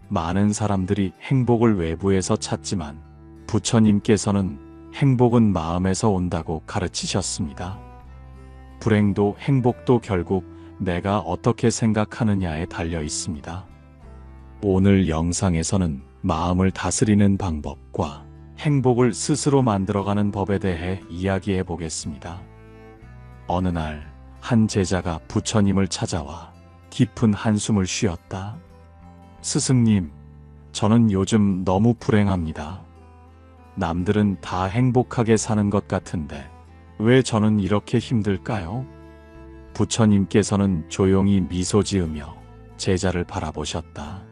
많은 사람들이 행복을 외부에서 찾지만 부처님께서는 행복은 마음에서 온다고 가르치셨습니다. 불행도 행복도 결국 내가 어떻게 생각하느냐에 달려 있습니다. 오늘 영상에서는 마음을 다스리는 방법과 행복을 스스로 만들어가는 법에 대해 이야기해 보겠습니다. 어느 날 한 제자가 부처님을 찾아와 깊은 한숨을 쉬었다. 스승님, 저는 요즘 너무 불행합니다. 남들은 다 행복하게 사는 것 같은데 왜 저는 이렇게 힘들까요? 부처님께서는 조용히 미소 지으며 제자를 바라보셨다.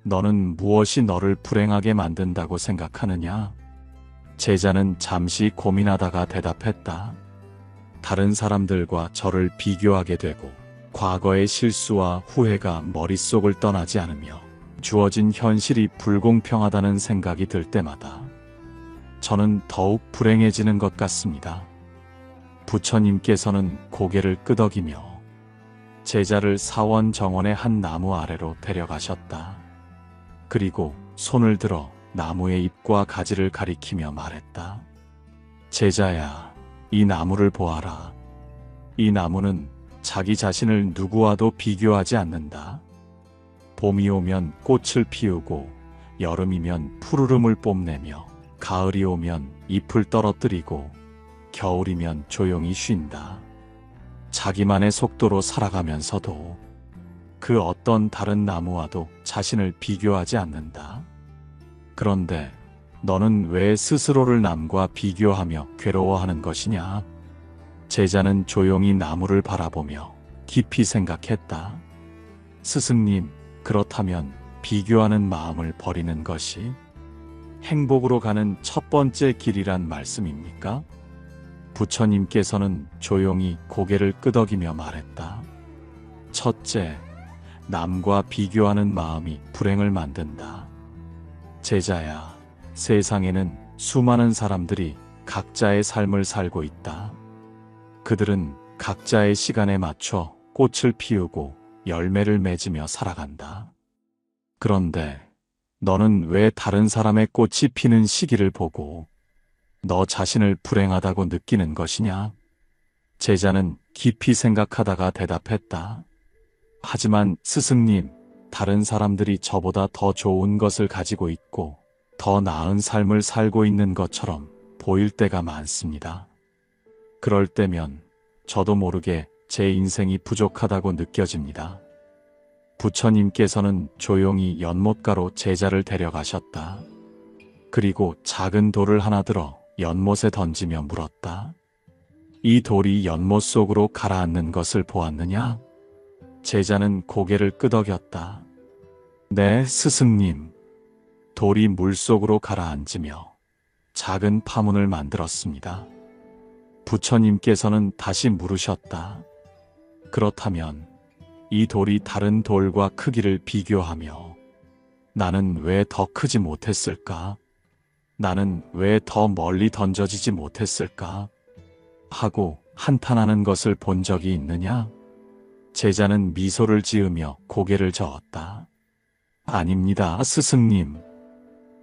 너는 무엇이 너를 불행하게 만든다고 생각하느냐? 제자는 잠시 고민하다가 대답했다. 다른 사람들과 저를 비교하게 되고 과거의 실수와 후회가 머릿속을 떠나지 않으며 주어진 현실이 불공평하다는 생각이 들 때마다 저는 더욱 불행해지는 것 같습니다. 부처님께서는 고개를 끄덕이며 제자를 사원 정원의 한 나무 아래로 데려가셨다. 그리고 손을 들어 나무의 잎과 가지를 가리키며 말했다. 제자야, 이 나무를 보아라. 이 나무는 자기 자신을 누구와도 비교하지 않는다. 봄이 오면 꽃을 피우고 여름이면 푸르름을 뽐내며 가을이 오면 잎을 떨어뜨리고 겨울이면 조용히 쉰다. 자기만의 속도로 살아가면서도 그 어떤 다른 나무와도 자신을 비교하지 않는다. 그런데 너는 왜 스스로를 남과 비교하며 괴로워하는 것이냐? 제자는 조용히 나무를 바라보며 깊이 생각했다. 스승님, 그렇다면 비교하는 마음을 버리는 것이 행복으로 가는 첫 번째 길이란 말씀입니까? 부처님께서는 조용히 고개를 끄덕이며 말했다. 첫째, 남과 비교하는 마음이 불행을 만든다. 제자야, 세상에는 수많은 사람들이 각자의 삶을 살고 있다. 그들은 각자의 시간에 맞춰 꽃을 피우고 열매를 맺으며 살아간다. 그런데 너는 왜 다른 사람의 꽃이 피는 시기를 보고 너 자신을 불행하다고 느끼는 것이냐? 제자는 깊이 생각하다가 대답했다. 하지만 스승님, 다른 사람들이 저보다 더 좋은 것을 가지고 있고 더 나은 삶을 살고 있는 것처럼 보일 때가 많습니다. 그럴 때면 저도 모르게 제 인생이 부족하다고 느껴집니다. 부처님께서는 조용히 연못가로 제자를 데려가셨다. 그리고 작은 돌을 하나 들어 연못에 던지며 물었다. 이 돌이 연못 속으로 가라앉는 것을 보았느냐? 제자는 고개를 끄덕였다. 네, 스승님. 돌이 물속으로 가라앉으며 작은 파문을 만들었습니다. 부처님께서는 다시 물으셨다. 그렇다면 이 돌이 다른 돌과 크기를 비교하며 나는 왜 더 크지 못했을까? 나는 왜 더 멀리 던져지지 못했을까? 하고 한탄하는 것을 본 적이 있느냐? 제자는 미소를 지으며 고개를 저었다. 아닙니다, 스승님.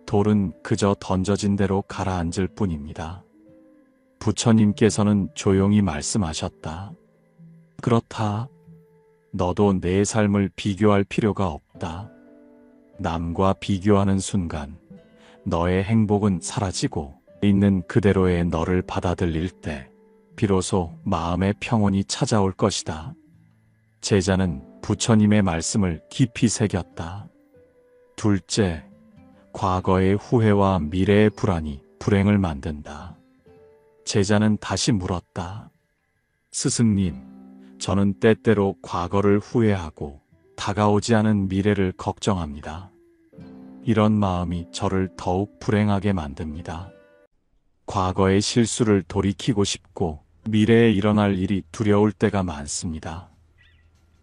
돌은 그저 던져진 대로 가라앉을 뿐입니다. 부처님께서는 조용히 말씀하셨다. 그렇다. 너도 내 삶을 비교할 필요가 없다. 남과 비교하는 순간 너의 행복은 사라지고 있는 그대로의 너를 받아들일 때 비로소 마음의 평온이 찾아올 것이다. 제자는 부처님의 말씀을 깊이 새겼다. 둘째, 과거의 후회와 미래의 불안이 불행을 만든다. 제자는 다시 물었다. 스승님, 저는 때때로 과거를 후회하고 다가오지 않은 미래를 걱정합니다. 이런 마음이 저를 더욱 불행하게 만듭니다. 과거의 실수를 돌이키고 싶고 미래에 일어날 일이 두려울 때가 많습니다.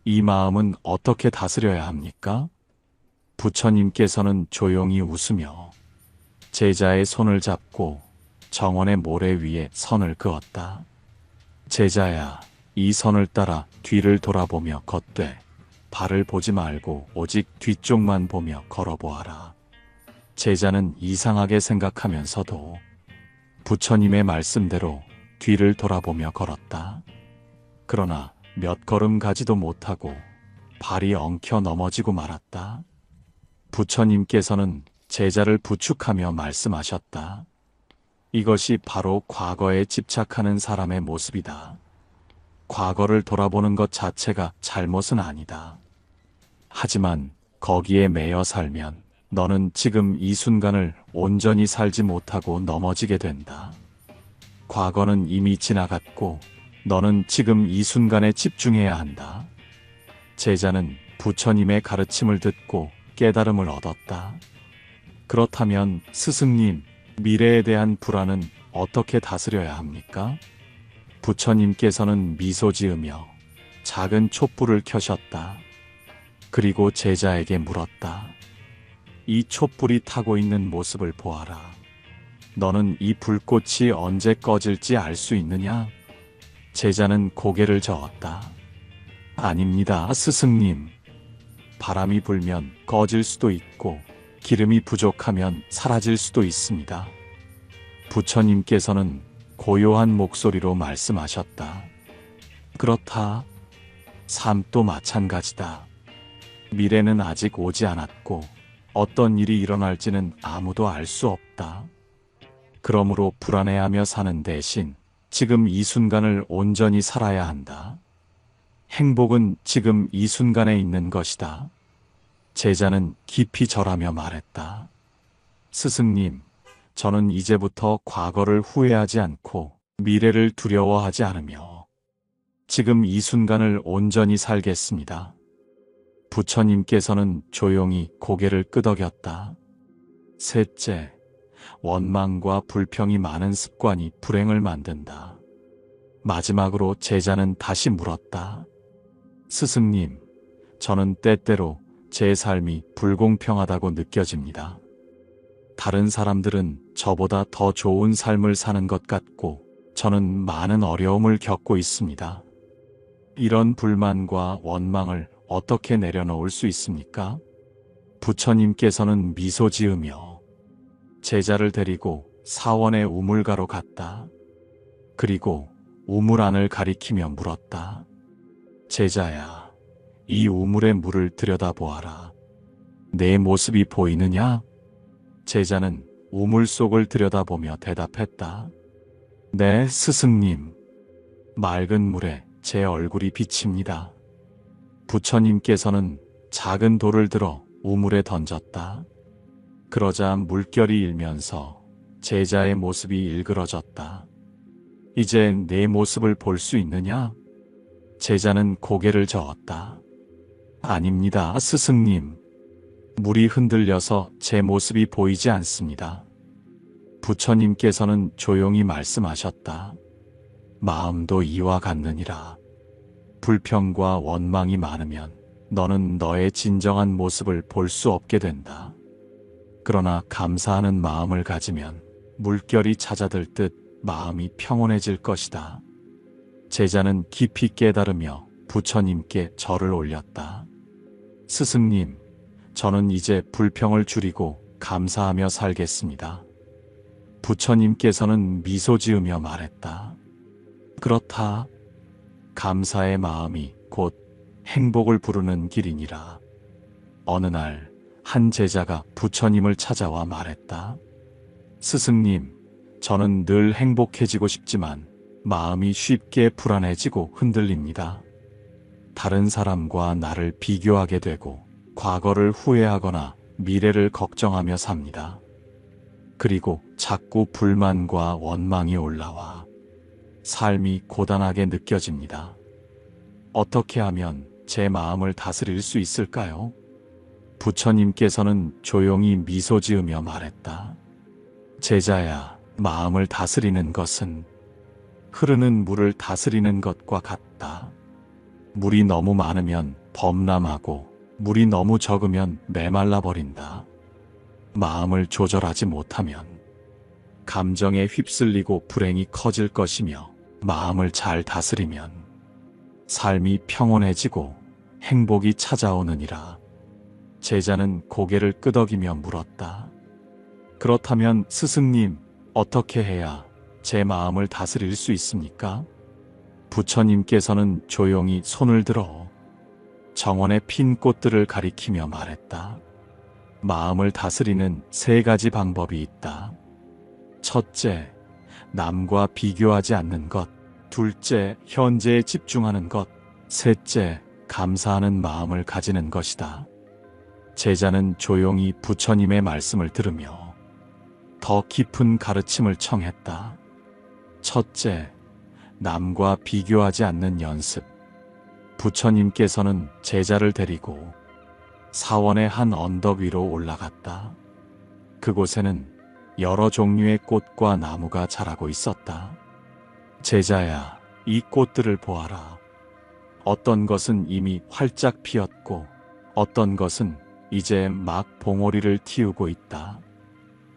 이 마음은 어떻게 다스려야 합니까? 부처님께서는 조용히 웃으며 제자의 손을 잡고 정원의 모래 위에 선을 그었다. 제자야, 이 선을 따라 뒤를 돌아보며 걷되 발을 보지 말고 오직 뒤쪽만 보며 걸어보아라. 제자는 이상하게 생각하면서도 부처님의 말씀대로 뒤를 돌아보며 걸었다. 그러나 몇 걸음 가지도 못하고 발이 엉켜 넘어지고 말았다. 부처님께서는 제자를 부축하며 말씀하셨다. 이것이 바로 과거에 집착하는 사람의 모습이다. 과거를 돌아보는 것 자체가 잘못은 아니다. 하지만 거기에 매여 살면 너는 지금 이 순간을 온전히 살지 못하고 넘어지게 된다. 과거는 이미 지나갔고 너는 지금 이 순간에 집중해야 한다. 제자는 부처님의 가르침을 듣고 깨달음을 얻었다. 그렇다면 스승님, 미래에 대한 불안은 어떻게 다스려야 합니까? 부처님께서는 미소 지으며 작은 촛불을 켜셨다. 그리고 제자에게 물었다. 이 촛불이 타고 있는 모습을 보아라. 너는 이 불꽃이 언제 꺼질지 알 수 있느냐? 제자는 고개를 저었다. 아닙니다, 스승님. 바람이 불면 꺼질 수도 있고 기름이 부족하면 사라질 수도 있습니다. 부처님께서는 고요한 목소리로 말씀하셨다. 그렇다. 삶도 마찬가지다. 미래는 아직 오지 않았고 어떤 일이 일어날지는 아무도 알 수 없다. 그러므로 불안해하며 사는 대신 지금 이 순간을 온전히 살아야 한다. 행복은 지금 이 순간에 있는 것이다. 제자는 깊이 절하며 말했다. 스승님, 저는 이제부터 과거를 후회하지 않고 미래를 두려워하지 않으며 지금 이 순간을 온전히 살겠습니다. 부처님께서는 조용히 고개를 끄덕였다. 셋째, 원망과 불평이 많은 습관이 불행을 만든다. 마지막으로 제자는 다시 물었다. 스승님, 저는 때때로 제 삶이 불공평하다고 느껴집니다. 다른 사람들은 저보다 더 좋은 삶을 사는 것 같고 저는 많은 어려움을 겪고 있습니다. 이런 불만과 원망을 어떻게 내려놓을 수 있습니까? 부처님께서는 미소 지으며 제자를 데리고 사원의 우물가로 갔다. 그리고 우물 안을 가리키며 물었다. 제자야, 이 우물의 물을 들여다보아라. 내 모습이 보이느냐? 제자는 우물 속을 들여다보며 대답했다. 네, 스승님. 맑은 물에 제 얼굴이 비칩니다. 부처님께서는 작은 돌을 들어 우물에 던졌다. 그러자 물결이 일면서 제자의 모습이 일그러졌다. 이제 내 모습을 볼 수 있느냐? 제자는 고개를 저었다. 아닙니다, 스승님. 물이 흔들려서 제 모습이 보이지 않습니다. 부처님께서는 조용히 말씀하셨다. 마음도 이와 같느니라. 불평과 원망이 많으면 너는 너의 진정한 모습을 볼 수 없게 된다. 그러나 감사하는 마음을 가지면 물결이 찾아들 듯 마음이 평온해질 것이다. 제자는 깊이 깨달으며 부처님께 절을 올렸다. 스승님, 저는 이제 불평을 줄이고 감사하며 살겠습니다. 부처님께서는 미소 지으며 말했다. 그렇다. 감사의 마음이 곧 행복을 부르는 길이니라. 어느 날 한 제자가 부처님을 찾아와 말했다. 스승님, 저는 늘 행복해지고 싶지만 마음이 쉽게 불안해지고 흔들립니다. 다른 사람과 나를 비교하게 되고 과거를 후회하거나 미래를 걱정하며 삽니다. 그리고 자꾸 불만과 원망이 올라와 삶이 고단하게 느껴집니다. 어떻게 하면 제 마음을 다스릴 수 있을까요? 부처님께서는 조용히 미소 지으며 말했다. 제자야, 마음을 다스리는 것은 흐르는 물을 다스리는 것과 같다. 물이 너무 많으면 범람하고 물이 너무 적으면 메말라 버린다. 마음을 조절하지 못하면 감정에 휩쓸리고 불행이 커질 것이며 마음을 잘 다스리면 삶이 평온해지고 행복이 찾아오느니라. 제자는 고개를 끄덕이며 물었다. 그렇다면 스승님, 어떻게 해야 제 마음을 다스릴 수 있습니까? 부처님께서는 조용히 손을 들어 정원의 핀 꽃들을 가리키며 말했다. 마음을 다스리는 3가지 방법이 있다. 첫째, 남과 비교하지 않는 것. 둘째, 현재에 집중하는 것. 셋째, 감사하는 마음을 가지는 것이다. 제자는 조용히 부처님의 말씀을 들으며 더 깊은 가르침을 청했다. 첫째, 남과 비교하지 않는 연습. 부처님께서는 제자를 데리고 사원의 한 언덕 위로 올라갔다. 그곳에는 여러 종류의 꽃과 나무가 자라고 있었다. 제자야, 이 꽃들을 보아라. 어떤 것은 이미 활짝 피었고 어떤 것은 이제 막 봉오리를 틔우고 있다.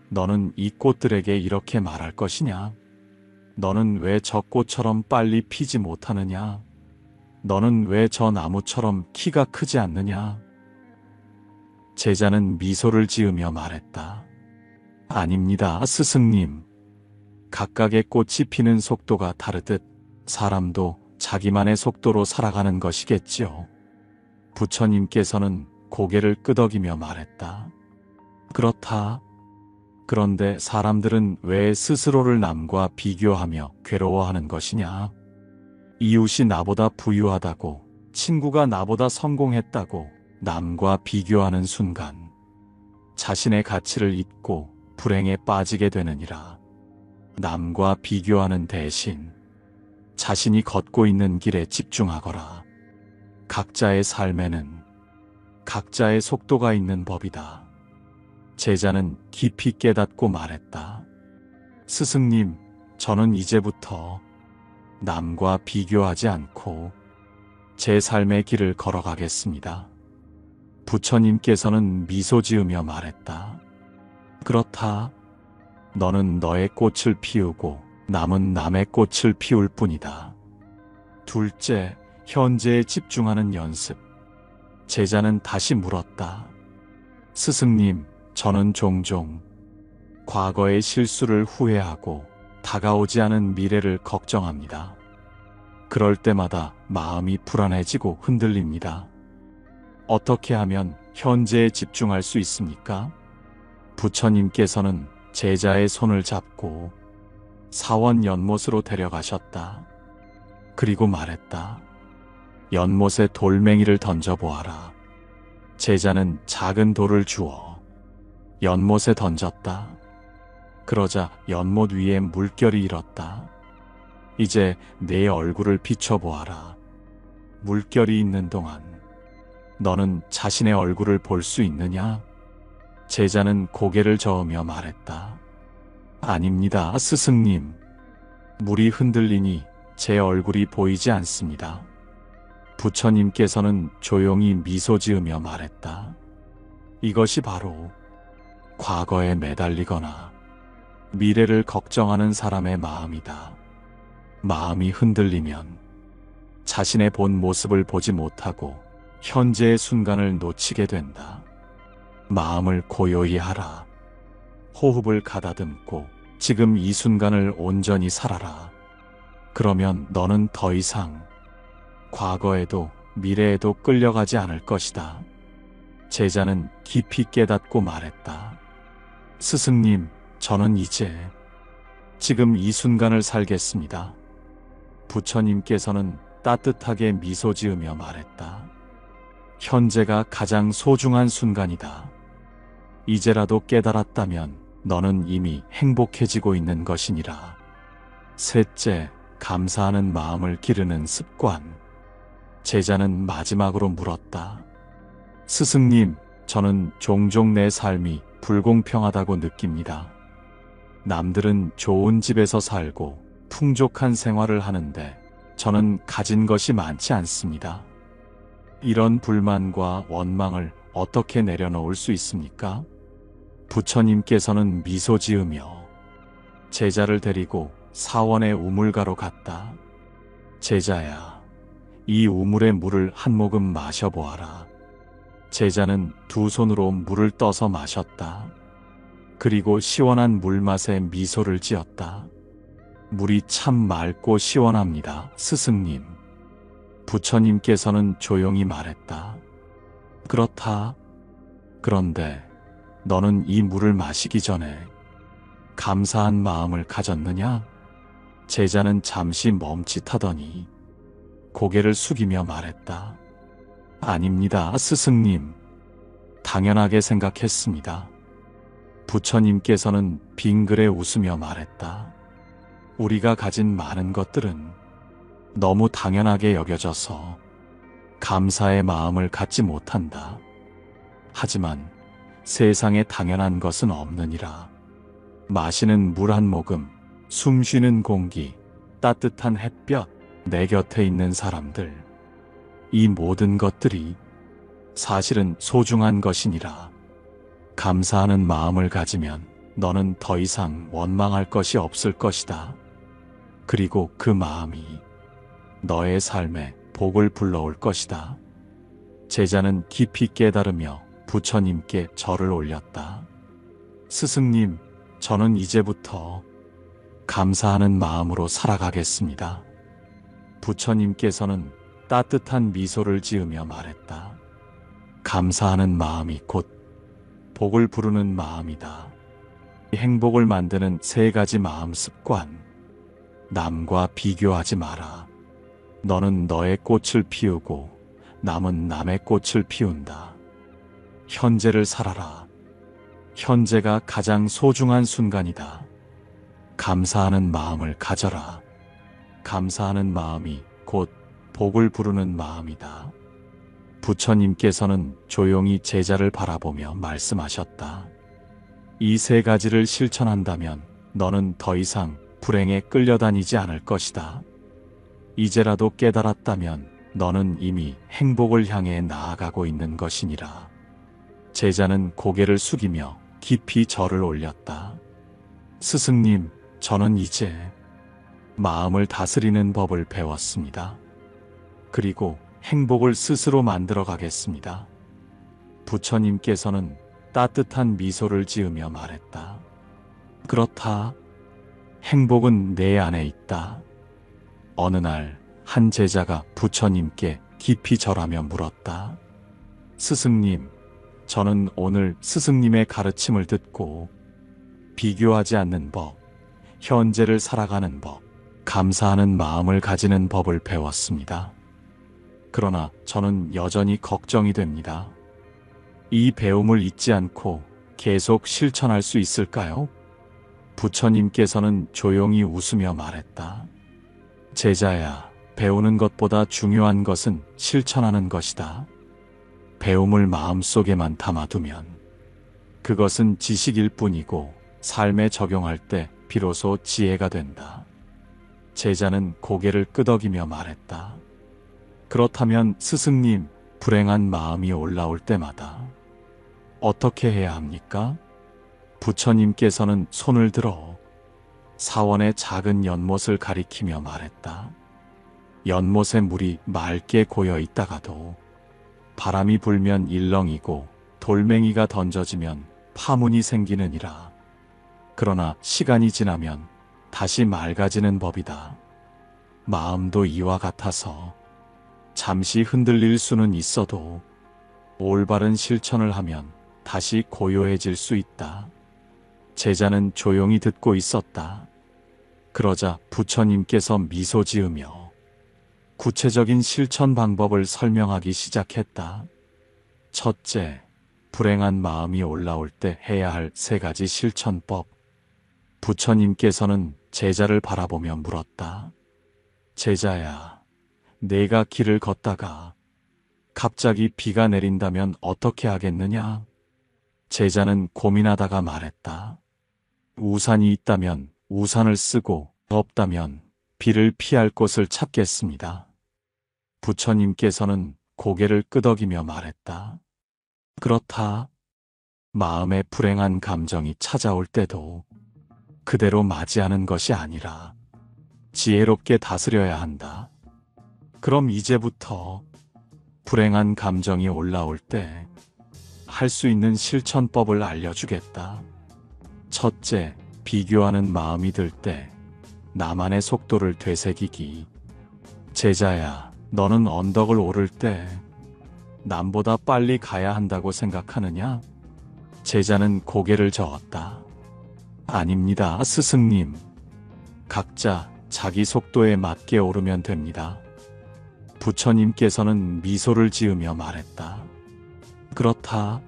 너는 이 꽃들에게 이렇게 말할 것이냐? 너는 왜 저 꽃처럼 빨리 피지 못하느냐? 너는 왜 저 나무처럼 키가 크지 않느냐? 제자는 미소를 지으며 말했다. 아닙니다, 스승님. 각각의 꽃이 피는 속도가 다르듯 사람도 자기만의 속도로 살아가는 것이겠지요. 부처님께서는 고개를 끄덕이며 말했다. 그렇다. 그런데 사람들은 왜 스스로를 남과 비교하며 괴로워하는 것이냐? 이웃이 나보다 부유하다고, 친구가 나보다 성공했다고 남과 비교하는 순간 자신의 가치를 잊고 불행에 빠지게 되느니라. 남과 비교하는 대신 자신이 걷고 있는 길에 집중하거라. 각자의 삶에는 각자의 속도가 있는 법이다. 제자는 깊이 깨닫고 말했다. 스승님, 저는 이제부터 남과 비교하지 않고 제 삶의 길을 걸어가겠습니다. 부처님께서는 미소 지으며 말했다. 그렇다. 너는 너의 꽃을 피우고 남은 남의 꽃을 피울 뿐이다. 둘째, 현재에 집중하는 연습. 제자는 다시 물었다. 스승님, 저는 종종 과거의 실수를 후회하고 다가오지 않은 미래를 걱정합니다. 그럴 때마다 마음이 불안해지고 흔들립니다. 어떻게 하면 현재에 집중할 수 있습니까? 부처님께서는 제자의 손을 잡고 사원 연못으로 데려가셨다. 그리고 말했다. 연못에 돌멩이를 던져보아라. 제자는 작은 돌을 주어 연못에 던졌다. 그러자 연못 위에 물결이 일었다. 이제 내 얼굴을 비춰보아라. 물결이 있는 동안 너는 자신의 얼굴을 볼 수 있느냐? 제자는 고개를 저으며 말했다. 아닙니다, 스승님. 물이 흔들리니 제 얼굴이 보이지 않습니다. 부처님께서는 조용히 미소 지으며 말했다. 이것이 바로 과거에 매달리거나 미래를 걱정하는 사람의 마음이다. 마음이 흔들리면 자신의 본 모습을 보지 못하고 현재의 순간을 놓치게 된다. 마음을 고요히 하라. 호흡을 가다듬고 지금 이 순간을 온전히 살아라. 그러면 너는 더 이상 과거에도 미래에도 끌려가지 않을 것이다. 제자는 깊이 깨닫고 말했다. 스승님, 저는 이제 지금 이 순간을 살겠습니다. 부처님께서는 따뜻하게 미소 지으며 말했다. 현재가 가장 소중한 순간이다. 이제라도 깨달았다면 너는 이미 행복해지고 있는 것이니라. 셋째, 감사하는 마음을 기르는 습관. 제자는 마지막으로 물었다. 스승님, 저는 종종 내 삶이 불공평하다고 느낍니다. 남들은 좋은 집에서 살고 풍족한 생활을 하는데 저는 가진 것이 많지 않습니다. 이런 불만과 원망을 어떻게 내려놓을 수 있습니까? 부처님께서는 미소 지으며 제자를 데리고 사원의 우물가로 갔다. 제자야, 이 우물의 물을 한 모금 마셔보아라. 제자는 두 손으로 물을 떠서 마셨다. 그리고 시원한 물맛에 미소를 지었다. 물이 참 맑고 시원합니다, 스승님. 부처님께서는 조용히 말했다. 그렇다. 그런데 너는 이 물을 마시기 전에 감사한 마음을 가졌느냐? 제자는 잠시 멈칫하더니 고개를 숙이며 말했다. 아닙니다, 스승님. 당연하게 생각했습니다. 부처님께서는 빙그레 웃으며 말했다. 우리가 가진 많은 것들은 너무 당연하게 여겨져서 감사의 마음을 갖지 못한다. 하지만 세상에 당연한 것은 없느니라. 마시는 물 한 모금, 숨 쉬는 공기, 따뜻한 햇볕, 내 곁에 있는 사람들, 이 모든 것들이 사실은 소중한 것이니라. 감사하는 마음을 가지면 너는 더 이상 원망할 것이 없을 것이다. 그리고 그 마음이 너의 삶에 복을 불러올 것이다. 제자는 깊이 깨달으며 부처님께 절을 올렸다. 스승님, 저는 이제부터 감사하는 마음으로 살아가겠습니다. 부처님께서는 따뜻한 미소를 지으며 말했다. 감사하는 마음이 곧 복을 부르는 마음이다. 행복을 만드는 세 가지 마음 습관. 남과 비교하지 마라. 너는 너의 꽃을 피우고 남은 남의 꽃을 피운다. 현재를 살아라. 현재가 가장 소중한 순간이다. 감사하는 마음을 가져라. 감사하는 마음이 곧 복을 부르는 마음이다. 부처님께서는 조용히 제자를 바라보며 말씀하셨다. 이 세 가지를 실천한다면 너는 더 이상 불행에 끌려다니지 않을 것이다. 이제라도 깨달았다면 너는 이미 행복을 향해 나아가고 있는 것이니라. 제자는 고개를 숙이며 깊이 절을 올렸다. 스승님, 저는 이제 마음을 다스리는 법을 배웠습니다. 그리고 행복을 스스로 만들어 가겠습니다. 부처님께서는 따뜻한 미소를 지으며 말했다. 그렇다. 행복은 내 안에 있다. 어느 날 한 제자가 부처님께 깊이 절하며 물었다. 스승님, 저는 오늘 스승님의 가르침을 듣고 비교하지 않는 법, 현재를 살아가는 법, 감사하는 마음을 가지는 법을 배웠습니다. 그러나 저는 여전히 걱정이 됩니다. 이 배움을 잊지 않고 계속 실천할 수 있을까요? 부처님께서는 조용히 웃으며 말했다. 제자야, 배우는 것보다 중요한 것은 실천하는 것이다. 배움을 마음속에만 담아두면 그것은 지식일 뿐이고 삶에 적용할 때 비로소 지혜가 된다. 제자는 고개를 끄덕이며 말했다. 그렇다면 스승님, 불행한 마음이 올라올 때마다 어떻게 해야 합니까? 부처님께서는 손을 들어 사원의 작은 연못을 가리키며 말했다. 연못의 물이 맑게 고여 있다가도 바람이 불면 일렁이고 돌멩이가 던져지면 파문이 생기느니라. 그러나 시간이 지나면 다시 맑아지는 법이다. 마음도 이와 같아서 잠시 흔들릴 수는 있어도 올바른 실천을 하면 다시 고요해질 수 있다. 제자는 조용히 듣고 있었다. 그러자 부처님께서 미소 지으며 구체적인 실천 방법을 설명하기 시작했다. 첫째, 불행한 마음이 올라올 때 해야 할 세 가지 실천법. 부처님께서는 제자를 바라보며 물었다. 제자야, 내가 길을 걷다가 갑자기 비가 내린다면 어떻게 하겠느냐? 제자는 고민하다가 말했다. 우산이 있다면 우산을 쓰고 없다면 비를 피할 곳을 찾겠습니다. 부처님께서는 고개를 끄덕이며 말했다. 그렇다. 마음에 불행한 감정이 찾아올 때도 그대로 맞이하는 것이 아니라 지혜롭게 다스려야 한다. 그럼 이제부터 불행한 감정이 올라올 때 할 수 있는 실천법을 알려주겠다. 첫째, 비교하는 마음이 들 때 나만의 속도를 되새기기. 제자야, 너는 언덕을 오를 때 남보다 빨리 가야 한다고 생각하느냐? 제자는 고개를 저었다. 아닙니다, 스승님. 각자 자기 속도에 맞게 오르면 됩니다. 부처님께서는 미소를 지으며 말했다. 그렇다.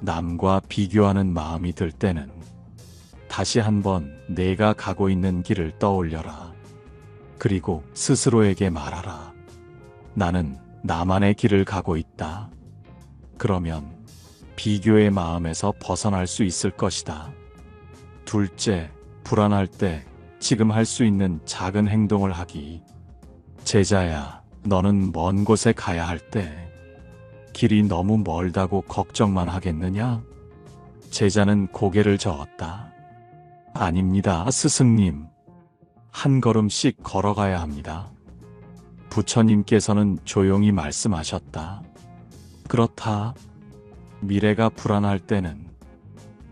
남과 비교하는 마음이 들 때는 다시 한번 내가 가고 있는 길을 떠올려라. 그리고 스스로에게 말하라. 나는 나만의 길을 가고 있다. 그러면 비교의 마음에서 벗어날 수 있을 것이다. 둘째, 불안할 때 지금 할 수 있는 작은 행동을 하기. 제자야, 너는 먼 곳에 가야 할 때 길이 너무 멀다고 걱정만 하겠느냐? 제자는 고개를 저었다. 아닙니다, 스승님. 한 걸음씩 걸어가야 합니다. 부처님께서는 조용히 말씀하셨다. 그렇다. 미래가 불안할 때는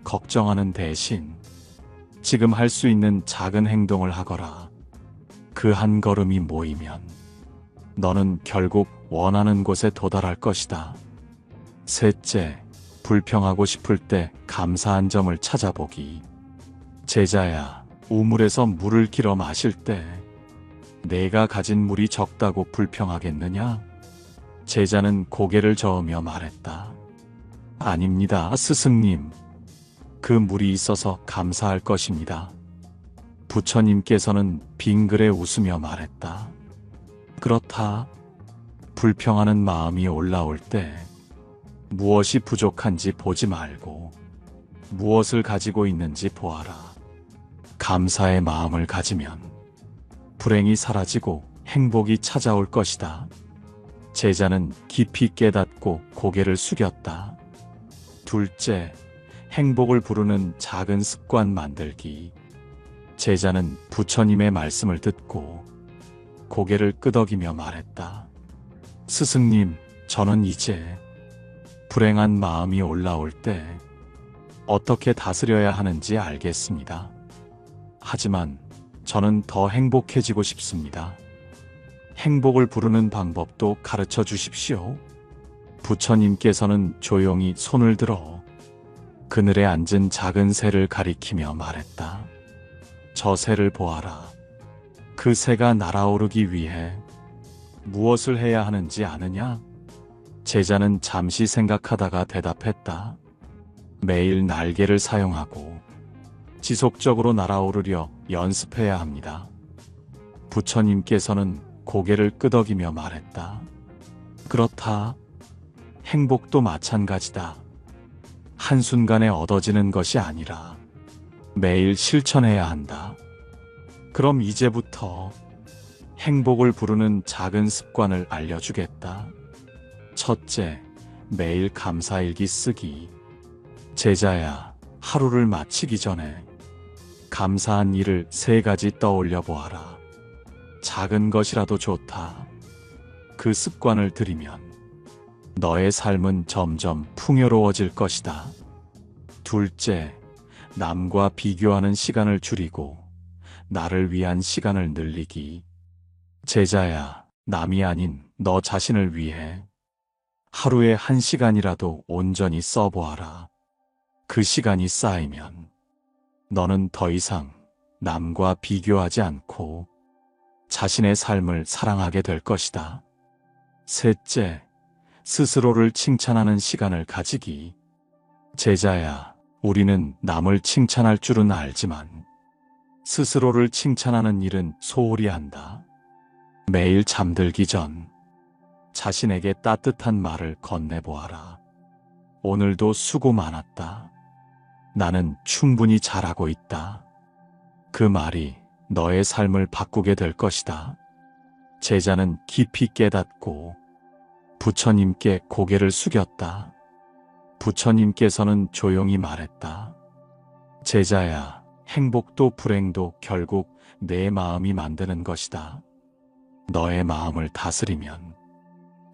걱정하는 대신 지금 할 수 있는 작은 행동을 하거라. 그 한 걸음이 모이면 너는 결국 원하는 곳에 도달할 것이다. 셋째, 불평하고 싶을 때 감사한 점을 찾아보기. 제자야, 우물에서 물을 길어 마실 때 내가 가진 물이 적다고 불평하겠느냐? 제자는 고개를 저으며 말했다. 아닙니다, 스승님. 그 물이 있어서 감사할 것입니다. 부처님께서는 빙그레 웃으며 말했다. 그렇다. 불평하는 마음이 올라올 때 무엇이 부족한지 보지 말고 무엇을 가지고 있는지 보아라. 감사의 마음을 가지면 불행이 사라지고 행복이 찾아올 것이다. 제자는 깊이 깨닫고 고개를 숙였다. 둘째, 행복을 부르는 작은 습관 만들기. 제자는 부처님의 말씀을 듣고 고개를 끄덕이며 말했다. 스승님, 저는 이제 불행한 마음이 올라올 때 어떻게 다스려야 하는지 알겠습니다. 하지만 저는 더 행복해지고 싶습니다. 행복을 부르는 방법도 가르쳐 주십시오. 부처님께서는 조용히 손을 들어 그늘에 앉은 작은 새를 가리키며 말했다. 저 새를 보아라. 그 새가 날아오르기 위해 무엇을 해야 하는지 아느냐? 제자는 잠시 생각하다가 대답했다. 매일 날개를 사용하고 지속적으로 날아오르려 연습해야 합니다. 부처님께서는 고개를 끄덕이며 말했다. 그렇다. 행복도 마찬가지다. 한순간에 얻어지는 것이 아니라 매일 실천해야 한다. 그럼 이제부터 행복을 부르는 작은 습관을 알려주겠다. 첫째, 매일 감사일기 쓰기. 제자야, 하루를 마치기 전에 감사한 일을 3가지 떠올려 보아라. 작은 것이라도 좋다. 그 습관을 들이면 너의 삶은 점점 풍요로워질 것이다. 둘째, 남과 비교하는 시간을 줄이고 나를 위한 시간을 늘리기. 제자야, 남이 아닌 너 자신을 위해 하루에 1시간이라도 온전히 써보아라. 그 시간이 쌓이면 너는 더 이상 남과 비교하지 않고 자신의 삶을 사랑하게 될 것이다. 셋째, 스스로를 칭찬하는 시간을 가지기. 제자야, 우리는 남을 칭찬할 줄은 알지만 스스로를 칭찬하는 일은 소홀히 한다. 매일 잠들기 전 자신에게 따뜻한 말을 건네보아라. 오늘도 수고 많았다. 나는 충분히 잘하고 있다. 그 말이 너의 삶을 바꾸게 될 것이다. 제자는 깊이 깨닫고 부처님께 고개를 숙였다. 부처님께서는 조용히 말했다. 제자야, 행복도 불행도 결국 내 마음이 만드는 것이다. 너의 마음을 다스리면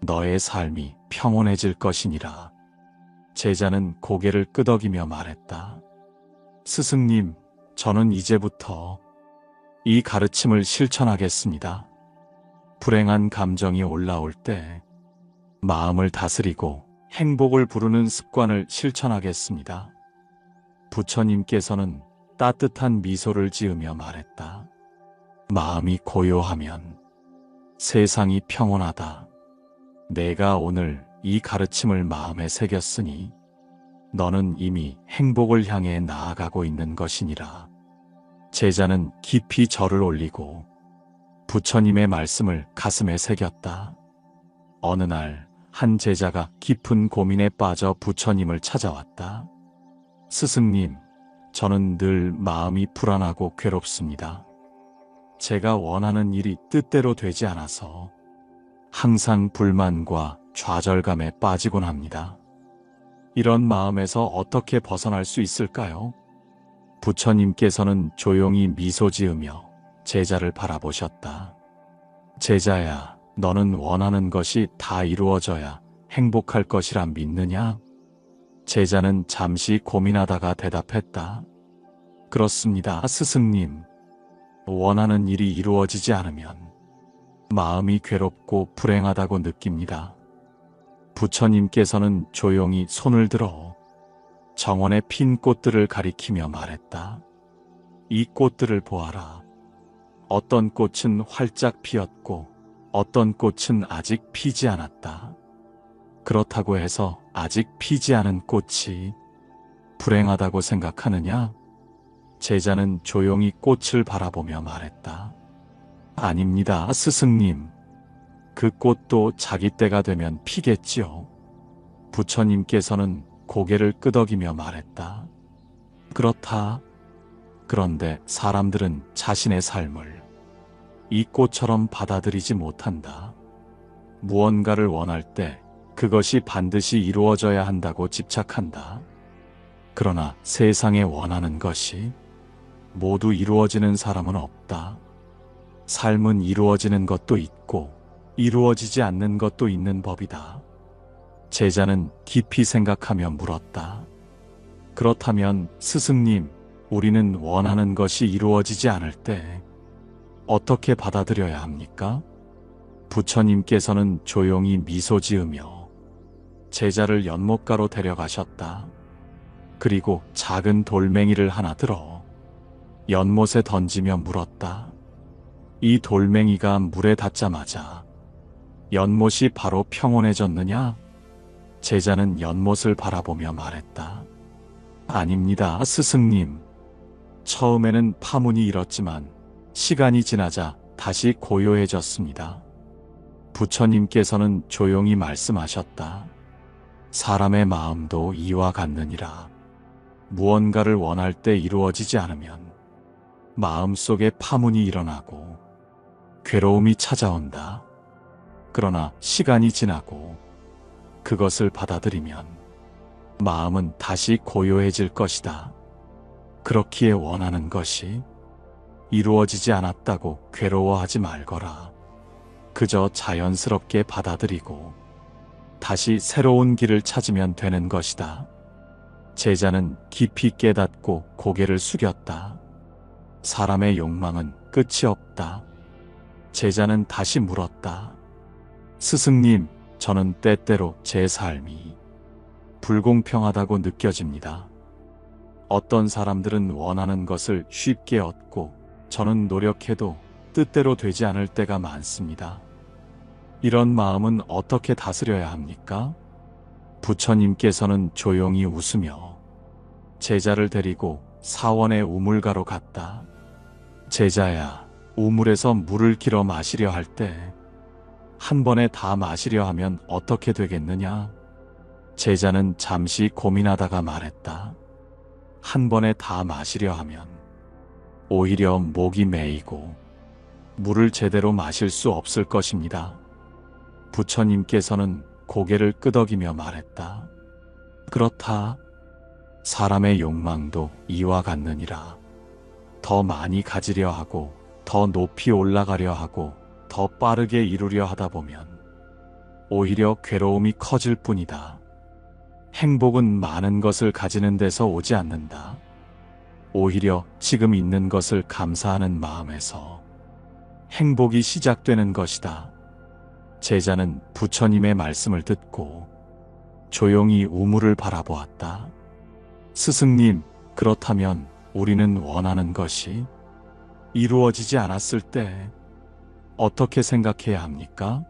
너의 삶이 평온해질 것이니라. 제자는 고개를 끄덕이며 말했다. 스승님, 저는 이제부터 이 가르침을 실천하겠습니다. 불행한 감정이 올라올 때 마음을 다스리고 행복을 부르는 습관을 실천하겠습니다. 부처님께서는 따뜻한 미소를 지으며 말했다. 마음이 고요하면 세상이 평온하다. 내가 오늘 이 가르침을 마음에 새겼으니 너는 이미 행복을 향해 나아가고 있는 것이니라. 제자는 깊이 절을 올리고 부처님의 말씀을 가슴에 새겼다. 어느 날 한 제자가 깊은 고민에 빠져 부처님을 찾아왔다. 스승님, 저는 늘 마음이 불안하고 괴롭습니다. 제가 원하는 일이 뜻대로 되지 않아서 항상 불만과 좌절감에 빠지곤 합니다. 이런 마음에서 어떻게 벗어날 수 있을까요? 부처님께서는 조용히 미소 지으며 제자를 바라보셨다. 제자야, 너는 원하는 것이 다 이루어져야 행복할 것이라 믿느냐? 제자는 잠시 고민하다가 대답했다. 그렇습니다, 스승님. 원하는 일이 이루어지지 않으면 마음이 괴롭고 불행하다고 느낍니다. 부처님께서는 조용히 손을 들어 정원의 핀 꽃들을 가리키며 말했다. 이 꽃들을 보아라. 어떤 꽃은 활짝 피었고 어떤 꽃은 아직 피지 않았다. 그렇다고 해서 아직 피지 않은 꽃이 불행하다고 생각하느냐? 제자는 조용히 꽃을 바라보며 말했다. 아닙니다, 스승님. 그 꽃도 자기 때가 되면 피겠지요. 부처님께서는 고개를 끄덕이며 말했다. 그렇다. 그런데 사람들은 자신의 삶을 이 꽃처럼 받아들이지 못한다. 무언가를 원할 때 그것이 반드시 이루어져야 한다고 집착한다. 그러나 세상에 원하는 것이 모두 이루어지는 사람은 없다. 삶은 이루어지는 것도 있고 이루어지지 않는 것도 있는 법이다. 제자는 깊이 생각하며 물었다. 그렇다면 스승님, 우리는 원하는 것이 이루어지지 않을 때 어떻게 받아들여야 합니까? 부처님께서는 조용히 미소 지으며 제자를 연못가로 데려가셨다. 그리고 작은 돌멩이를 하나 들어 연못에 던지며 물었다. 이 돌멩이가 물에 닿자마자 연못이 바로 평온해졌느냐? 제자는 연못을 바라보며 말했다. 아닙니다, 스승님. 처음에는 파문이 일었지만 시간이 지나자 다시 고요해졌습니다. 부처님께서는 조용히 말씀하셨다. 사람의 마음도 이와 같느니라. 무언가를 원할 때 이루어지지 않으면 마음속에 파문이 일어나고 괴로움이 찾아온다. 그러나 시간이 지나고 그것을 받아들이면 마음은 다시 고요해질 것이다. 그렇기에 원하는 것이 이루어지지 않았다고 괴로워하지 말거라. 그저 자연스럽게 받아들이고 다시 새로운 길을 찾으면 되는 것이다. 제자는 깊이 깨닫고 고개를 숙였다. 사람의 욕망은 끝이 없다. 제자는 다시 물었다. 스승님, 저는 때때로 제 삶이 불공평하다고 느껴집니다. 어떤 사람들은 원하는 것을 쉽게 얻고 저는 노력해도 뜻대로 되지 않을 때가 많습니다. 이런 마음은 어떻게 다스려야 합니까? 부처님께서는 조용히 웃으며 제자를 데리고 사원의 우물가로 갔다. 제자야, 우물에서 물을 길어 마시려 할 때 한 번에 다 마시려 하면 어떻게 되겠느냐? 제자는 잠시 고민하다가 말했다. 한 번에 다 마시려 하면 오히려 목이 메이고 물을 제대로 마실 수 없을 것입니다. 부처님께서는 고개를 끄덕이며 말했다. 그렇다. 사람의 욕망도 이와 같느니라. 더 많이 가지려 하고, 더 높이 올라가려 하고, 더 더 빠르게 이루려 하다 보면 오히려 괴로움이 커질 뿐이다. 행복은 많은 것을 가지는 데서 오지 않는다. 오히려 지금 있는 것을 감사하는 마음에서 행복이 시작되는 것이다. 제자는 부처님의 말씀을 듣고 조용히 우물을 바라보았다. 스승님, 그렇다면 우리는 원하는 것이 이루어지지 않았을 때 어떻게 생각해야 합니까?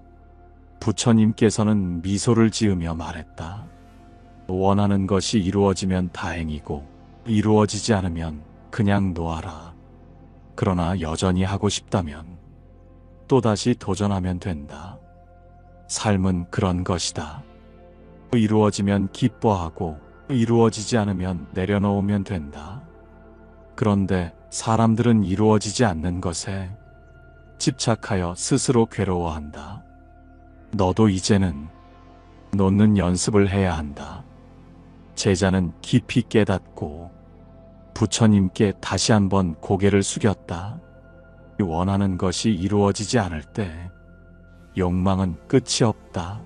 부처님께서는 미소를 지으며 말했다. 원하는 것이 이루어지면 다행이고 이루어지지 않으면 그냥 놓아라. 그러나 여전히 하고 싶다면 또다시 도전하면 된다. 삶은 그런 것이다. 이루어지면 기뻐하고 이루어지지 않으면 내려놓으면 된다. 그런데 사람들은 이루어지지 않는 것에 집착하여 스스로 괴로워한다. 너도 이제는 놓는 연습을 해야 한다. 제자는 깊이 깨닫고 부처님께 다시 한번 고개를 숙였다. 원하는 것이 이루어지지 않을 때 욕망은 끝이 없다.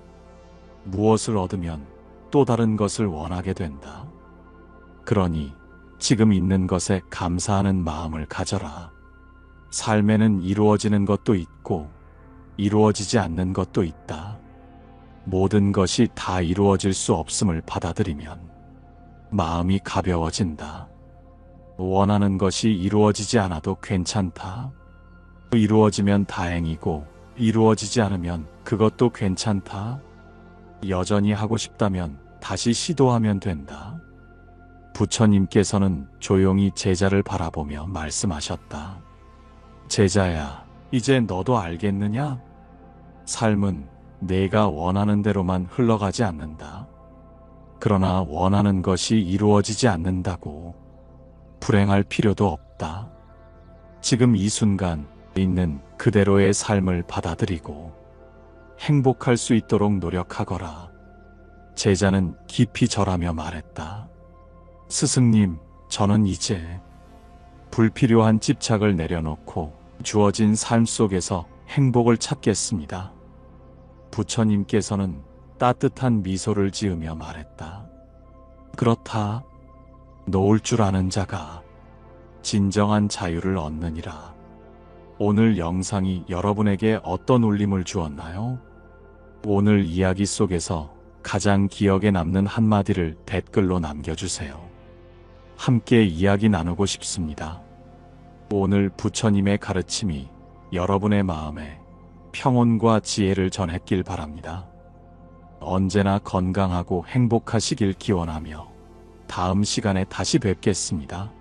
무엇을 얻으면 또 다른 것을 원하게 된다. 그러니 지금 있는 것에 감사하는 마음을 가져라. 삶에는 이루어지는 것도 있고 이루어지지 않는 것도 있다. 모든 것이 다 이루어질 수 없음을 받아들이면 마음이 가벼워진다. 원하는 것이 이루어지지 않아도 괜찮다. 이루어지면 다행이고 이루어지지 않으면 그것도 괜찮다. 여전히 하고 싶다면 다시 시도하면 된다. 부처님께서는 조용히 제자를 바라보며 말씀하셨다. 제자야, 이제 너도 알겠느냐? 삶은 내가 원하는 대로만 흘러가지 않는다. 그러나 원하는 것이 이루어지지 않는다고 불행할 필요도 없다. 지금 이 순간 있는 그대로의 삶을 받아들이고 행복할 수 있도록 노력하거라. 제자는 깊이 절하며 말했다. 스승님, 저는 이제 불필요한 집착을 내려놓고 주어진 삶 속에서 행복을 찾겠습니다. 부처님께서는 따뜻한 미소를 지으며 말했다. 그렇다. 놓을 줄 아는 자가 진정한 자유를 얻느니라. 오늘 영상이 여러분에게 어떤 울림을 주었나요? 오늘 이야기 속에서 가장 기억에 남는 한마디를 댓글로 남겨주세요. 함께 이야기 나누고 싶습니다. 오늘 부처님의 가르침이 여러분의 마음에 평온과 지혜를 전했길 바랍니다. 언제나 건강하고 행복하시길 기원하며 다음 시간에 다시 뵙겠습니다.